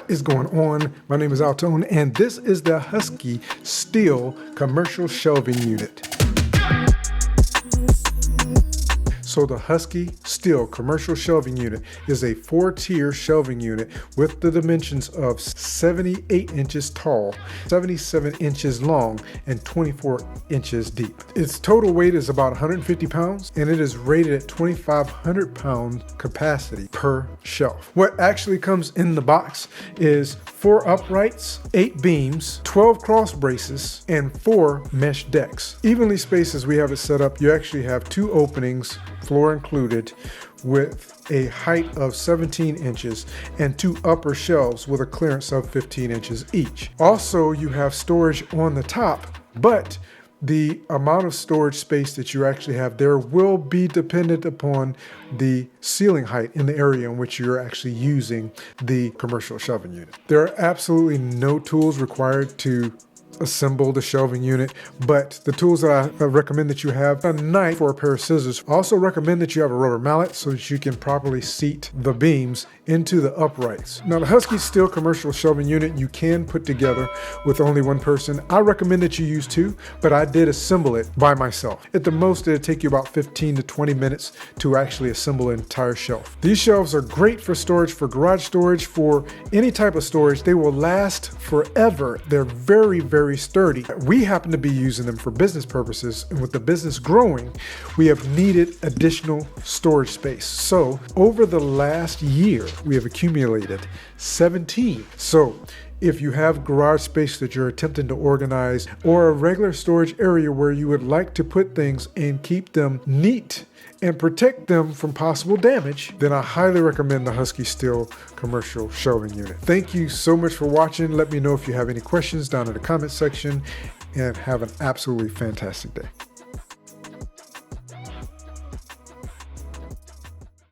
What is going on? My name is AlTone, and this is the Husky Steel Commercial Shelving Unit. So the Husky Steel Commercial Shelving Unit is a 4-tier shelving unit with the dimensions of 78 inches tall, 77 inches long, and 24 inches deep. Its total weight is about 150 pounds, and it is rated at 2,500 pound capacity per shelf. What actually comes in the box is 4 uprights, 8 beams, 12 cross braces, and 4 mesh decks. Evenly spaced as we have it set up, you actually have 2 openings, floor included, with a height of 17 inches and 2 upper shelves with a clearance of 15 inches each. Also, you have storage on the top, but the amount of storage space that you actually have there will be dependent upon the ceiling height in the area in which you're actually using the commercial shelving unit. There are absolutely no tools required to assemble the shelving unit, but the tools that I recommend that you have: a knife or a pair of scissors. I also recommend that you have a rubber mallet so that you can properly seat the beams into the uprights. Now, the Husky Steel Commercial Shelving Unit you can put together with only one person. I recommend that you use 2, but I did assemble it by myself. At the most, it'll take you about 15 to 20 minutes to actually assemble an entire shelf. These shelves are great for storage, for garage storage, for any type of storage. They will last forever. They're very, very sturdy. We happen to be using them for business purposes, and with the business growing, we have needed additional storage space. So over the last year, we have accumulated 17. So if you have garage space that you're attempting to organize, or a regular storage area where you would like to put things and keep them neat and protect them from possible damage, then I highly recommend the Husky Steel Commercial Shelving Unit. Thank you so much for watching. Let me know if you have any questions down in the comment section, and have an absolutely fantastic day.